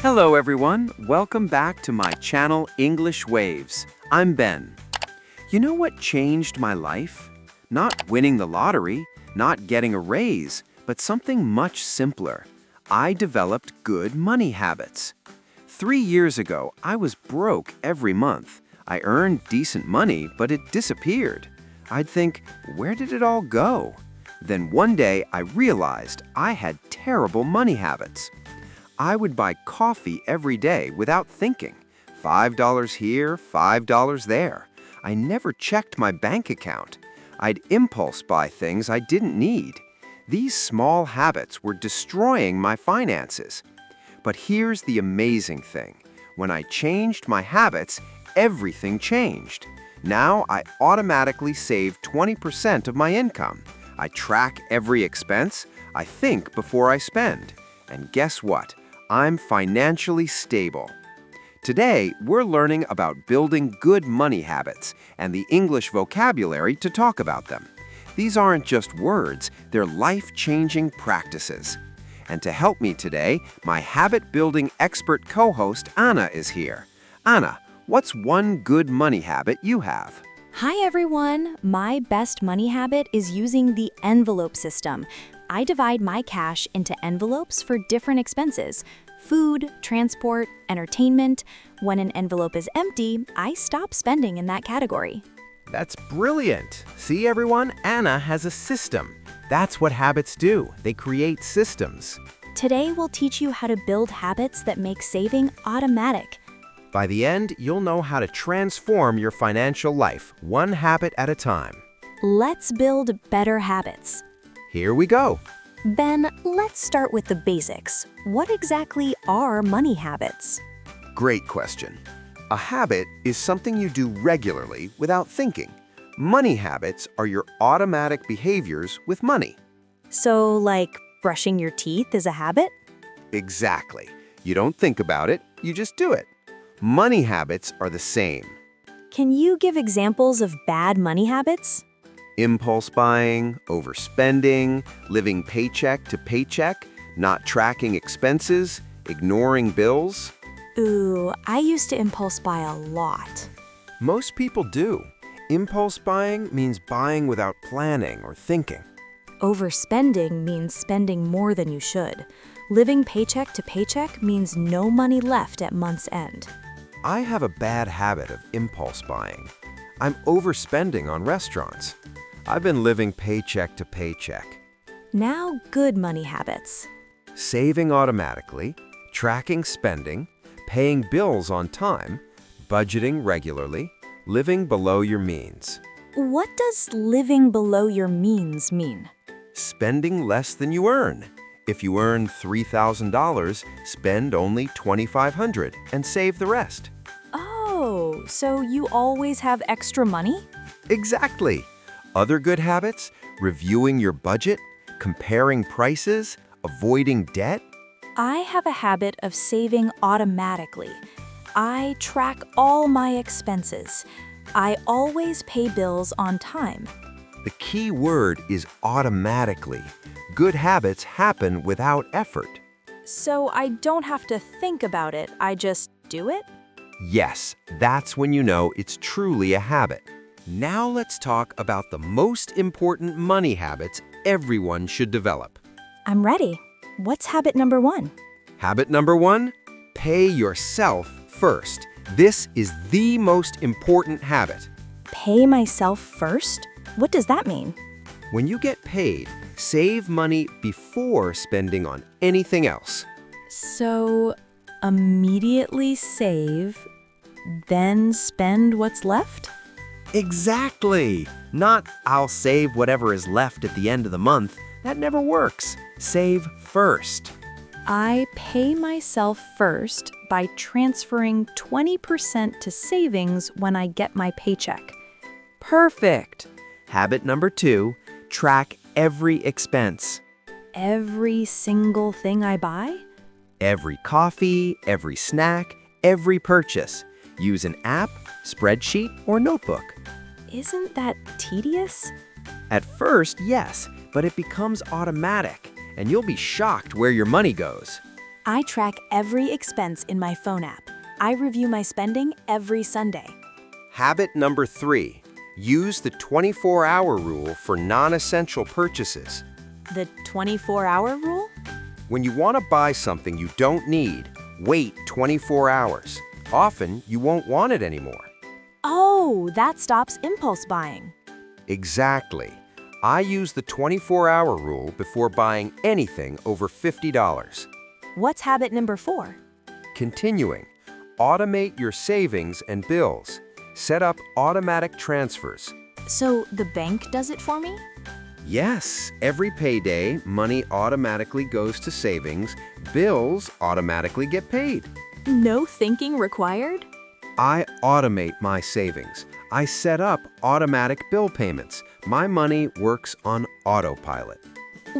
Hello everyone, welcome back to my channel English Waves. I'm Ben. You know what changed my life? Not winning the lottery, not getting a raise, but something much simpler. I developed good money habits. 3 years ago, I was broke every month. I earned decent money, but it disappeared. I'd think, where did it all go? Then one day I realized I had terrible money habits. I would buy coffee every day without thinking. $5 here, $5 there. I never checked my bank account. I'd impulse buy things I didn't need. These small habits were destroying my finances. But here's the amazing thing. When I changed my habits, everything changed. Now I automatically save 20% of my income. I track every expense. I think before I spend. And guess what? I'm financially stable. Today, we're learning about building good money habits and the English vocabulary to talk about them. These aren't just words, they're life-changing practices. And to help me today, my habit-building expert co-host Anna is here. Anna, what's one good money habit you have? Hi everyone! My best money habit is using the envelope system. I divide my cash into envelopes for different expenses: food, transport, entertainment. When an envelope is empty, I stop spending in that category. That's brilliant. See, everyone? Anna has a system. That's what habits do. They create systems. Today we'll teach you how to build habits that make saving automatic. By the end, you'll know how to transform your financial life, one habit at a time. Let's build better habits. Here we go. Ben, let's start with the basics. What exactly are money habits? Great question. A habit is something you do regularly without thinking. Money habits are your automatic behaviors with money. So, like brushing your teeth is a habit? Exactly. You don't think about it, you just do it. Money habits are the same. Can you give examples of bad money habits? Impulse buying, overspending, living paycheck to paycheck, not tracking expenses, ignoring bills. Ooh, I used to impulse buy a lot. Most people do. Impulse buying means buying without planning or thinking. Overspending means spending more than you should. Living paycheck to paycheck means no money left at month's end. I have a bad habit of impulse buying. I'm overspending on restaurants. I've been living paycheck to paycheck. Now, good money habits. Saving automatically, tracking spending, paying bills on time, budgeting regularly, living below your means. What does living below your means mean? Spending less than you earn. If you earn $3,000, spend only $2,500 and save the rest. Oh, so you always have extra money? Exactly. Other good habits: reviewing your budget, comparing prices, avoiding debt. I have a habit of saving automatically. I track all my expenses. I always pay bills on time. The key word is automatically. Good habits happen without effort. So I don't have to think about it, I just do it? Yes, that's when you know it's truly a habit. Now let's talk about the most important money habits everyone should develop. I'm ready. What's habit number 1? Habit number 1, pay yourself first. This is the most important habit. Pay myself first? What does that mean? When you get paid, save money before spending on anything else. So, immediately save, then spend what's left? Exactly! Not, I'll save whatever is left at the end of the month. That never works. Save first. I pay myself first by transferring 20% to savings when I get my paycheck. Perfect! Habit number 2, track every expense. Every single thing I buy? Every coffee, every snack, every purchase. Use an app, spreadsheet, or notebook. Isn't that tedious? At first, yes, but it becomes automatic, and you'll be shocked where your money goes. I track every expense in my phone app. I review my spending every Sunday. Habit number 3. Use the 24-hour rule for non-essential purchases. The 24-hour rule? When you want to buy something you don't need, wait 24 hours. Often, you won't want it anymore. Oh, that stops impulse buying. Exactly. I use the 24-hour rule before buying anything over $50. What's habit number 4? Continuing, automate your savings and bills. Set up automatic transfers. So the bank does it for me? Yes, every payday, money automatically goes to savings, bills automatically get paid. No thinking required? I automate my savings. I set up automatic bill payments. My money works on autopilot.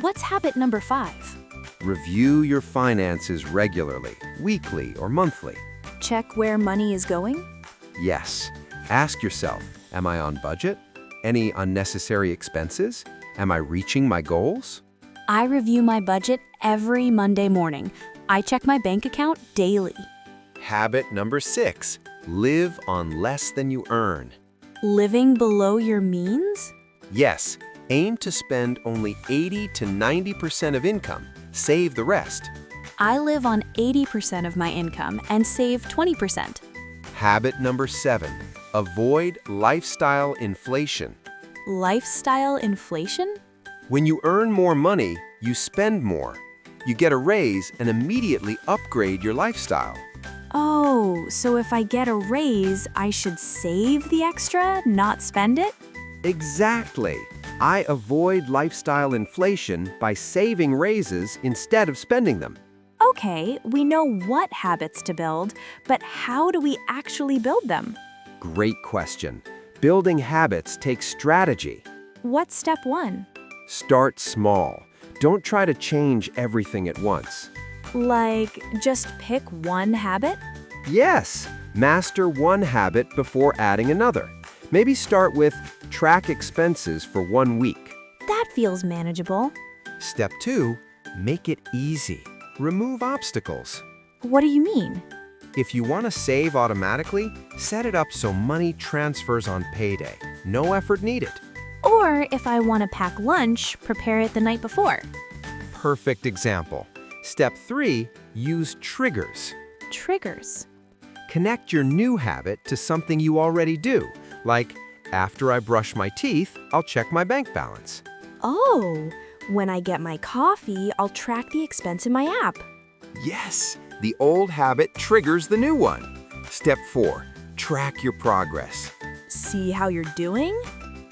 What's habit number 5? Review your finances regularly, weekly or monthly. Check where money is going? Yes. Ask yourself, am I on budget? Any unnecessary expenses? Am I reaching my goals? I review my budget every Monday morning. I check my bank account daily. Habit number 6. Live on less than you earn. Living below your means? Yes, aim to spend only 80 to 90% of income. Save the rest. I live on 80% of my income and save 20%. Habit number 7. Avoid lifestyle inflation. Lifestyle inflation? When you earn more money, you spend more. You get a raise and immediately upgrade your lifestyle. Oh, so if I get a raise, I should save the extra, not spend it? Exactly. I avoid lifestyle inflation by saving raises instead of spending them. Okay, we know what habits to build, but how do we actually build them? Great question. Building habits takes strategy. What's step 1? Start small. Don't try to change everything at once. Like, just pick one habit? Yes, master one habit before adding another. Maybe start with track expenses for 1 week. That feels manageable. Step 2. Make it easy. Remove obstacles. What do you mean? If you want to save automatically, set it up so money transfers on payday. No effort needed. Or if I want to pack lunch, prepare it the night before. Perfect example. Step 3. Use triggers. Triggers. Connect your new habit to something you already do, like after I brush my teeth, I'll check my bank balance. Oh, when I get my coffee, I'll track the expense in my app. Yes, the old habit triggers the new one. Step 4. Track your progress. See how you're doing?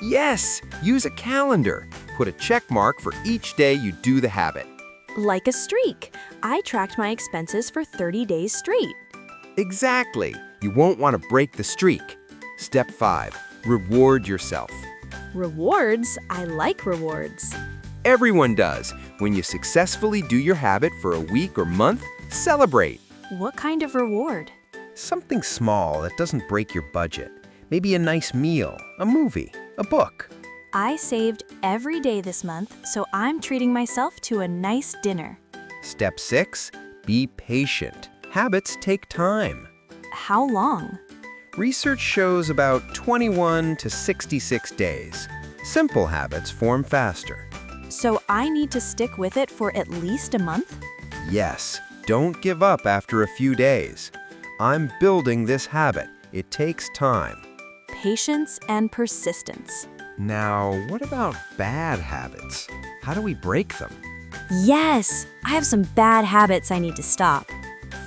Yes, use a calendar. Put a check mark for each day you do the habit. Like a streak. I tracked my expenses for 30 days straight. Exactly. You won't want to break the streak. Step 5. Reward yourself. Rewards? I like rewards. Everyone does. When you successfully do your habit for a week or month, celebrate. What kind of reward? Something small that doesn't break your budget. Maybe a nice meal, a movie, a book. I saved every day this month, so I'm treating myself to a nice dinner. Step 6. Be patient. Habits take time. How long? Research shows about 21 to 66 days. Simple habits form faster. So I need to stick with it for at least a month? Yes, don't give up after a few days. I'm building this habit. It takes time. Patience and persistence. Now, what about bad habits? How do we break them? Yes! I have some bad habits I need to stop.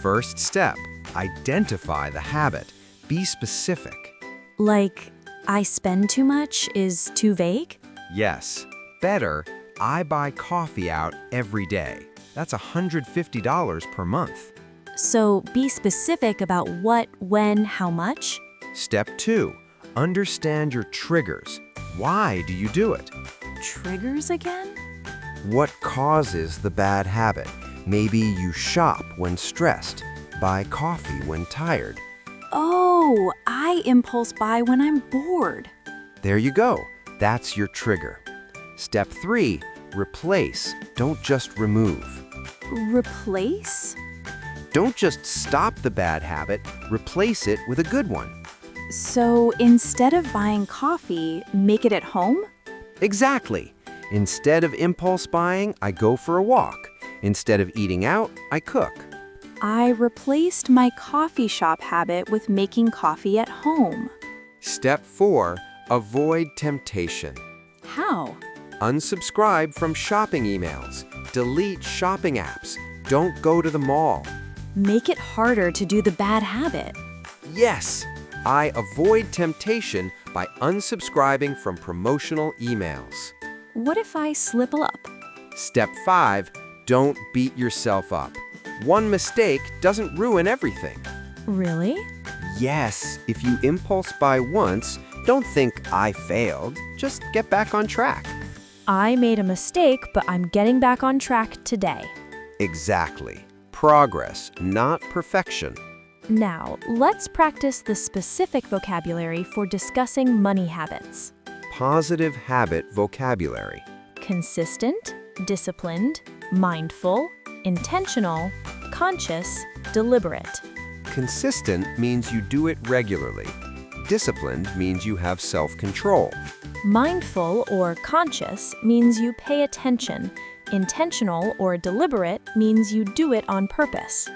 First step, identify the habit. Be specific. Like, I spend too much is too vague? Yes. Better, I buy coffee out every day. That's $150 per month. So be specific about what, when, how much? Step 2, understand your triggers. Why do you do it? Triggers again? What causes the bad habit? Maybe you shop when stressed, buy coffee when tired. Oh, I impulse buy when I'm bored. There you go. That's your trigger. Step 3, replace. Don't just remove. Replace? Don't just stop the bad habit, replace it with a good one. So instead of buying coffee, make it at home? Exactly. Instead of impulse buying, I go for a walk. Instead of eating out, I cook. I replaced my coffee shop habit with making coffee at home. Step 4. Avoid temptation. How? Unsubscribe from shopping emails. Delete shopping apps. Don't go to the mall. Make it harder to do the bad habit. Yes, I avoid temptation by unsubscribing from promotional emails. What if I slip up? Step 5. Don't beat yourself up. One mistake doesn't ruin everything. Really? Yes, if you impulse buy once, don't think I failed. Just get back on track. I made a mistake, but I'm getting back on track today. Exactly. Progress, not perfection. Now, let's practice the specific vocabulary for discussing money habits. Positive habit vocabulary. Consistent, disciplined, mindful, intentional, conscious, deliberate. Consistent means you do it regularly. Disciplined means you have self-control. Mindful or conscious means you pay attention. Intentional or deliberate means you do it on purpose.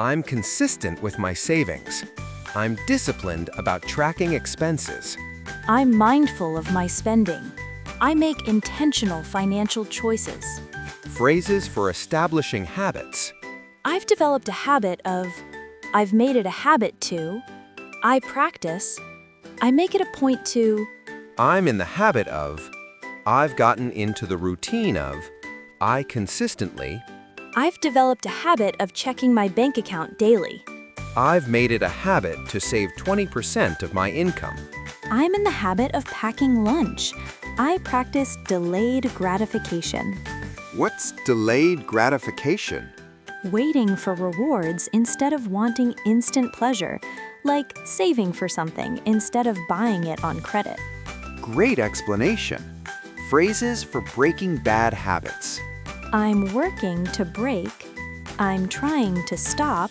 I'm consistent with my savings. I'm disciplined about tracking expenses. I'm mindful of my spending. I make intentional financial choices. Phrases for establishing habits. I've developed a habit of, I've made it a habit to, I practice, I make it a point to, I'm in the habit of. I've gotten into the routine of. I consistently. I've developed a habit of checking my bank account daily. I've made it a habit to save 20% of my income. I'm in the habit of packing lunch. I practice delayed gratification. What's delayed gratification? Waiting for rewards instead of wanting instant pleasure, like saving for something instead of buying it on credit. Great explanation. Phrases for breaking bad habits. I'm working to break. I'm trying to stop.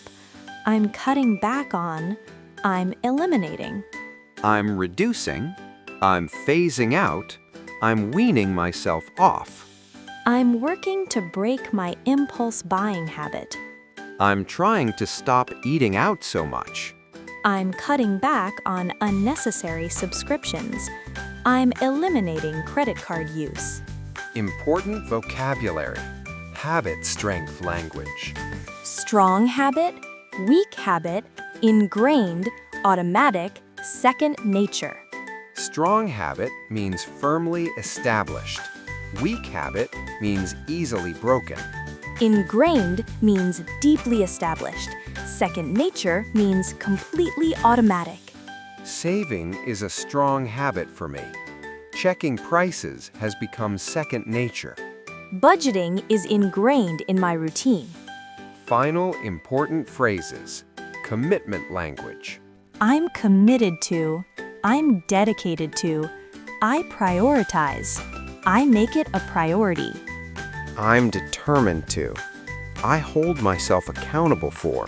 I'm cutting back on. I'm eliminating. I'm reducing. I'm phasing out. I'm weaning myself off. I'm working to break my impulse buying habit. I'm trying to stop eating out so much. I'm cutting back on unnecessary subscriptions. I'm eliminating credit card use. Important vocabulary. Habit strength language. Strong habit, weak habit, ingrained, automatic, second nature. Strong habit means firmly established. Weak habit means easily broken. Ingrained means deeply established. Second nature means completely automatic. Saving is a strong habit for me. Checking prices has become second nature. Budgeting is ingrained in my routine. Final important phrases. Commitment language. I'm committed to. I'm dedicated to. I prioritize. I make it a priority. I'm determined to. I hold myself accountable for.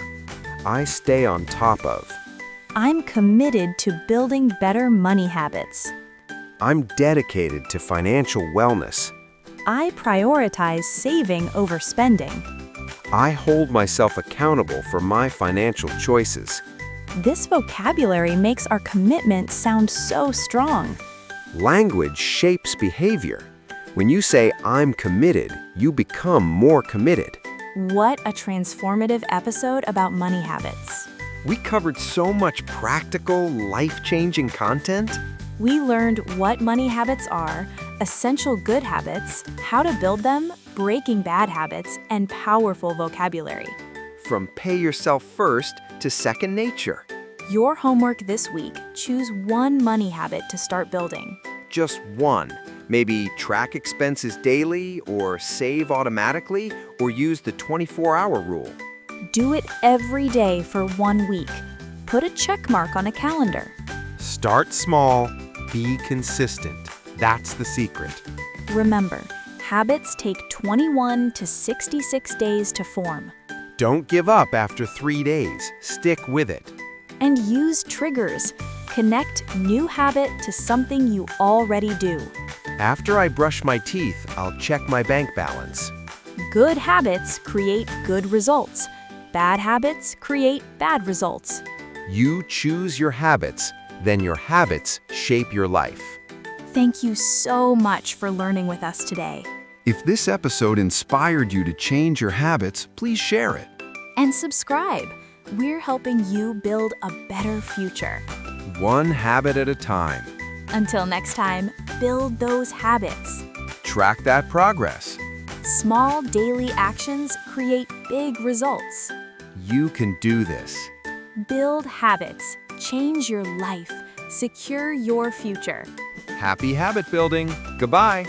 I stay on top of. I'm committed to building better money habits. I'm dedicated to financial wellness. I prioritize saving over spending. I hold myself accountable for my financial choices. This vocabulary makes our commitment sound so strong. Language shapes behavior. When you say, I'm committed, you become more committed. What a transformative episode about money habits. We covered so much practical, life-changing content. We learned what money habits are, essential good habits, how to build them, breaking bad habits, and powerful vocabulary. From pay yourself first to second nature. Your homework this week, choose one money habit to start building. Just one. Maybe track expenses daily, or save automatically, or use the 24-hour rule. Do it every day for 1 week. Put a check mark on a calendar. Start small, be consistent. That's the secret. Remember, habits take 21 to 66 days to form. Don't give up after 3 days. Stick with it. And use triggers. Connect new habit to something you already do. After I brush my teeth, I'll check my bank balance. Good habits create good results. Bad habits create bad results. You choose your habits, then your habits shape your life. Thank you so much for learning with us today. If this episode inspired you to change your habits, please share it. And subscribe. We're helping you build a better future. One habit at a time. Until next time, build those habits. Track that progress. Small daily actions create big results. You can do this. Build habits. Change your life. Secure your future. Happy habit building. Goodbye.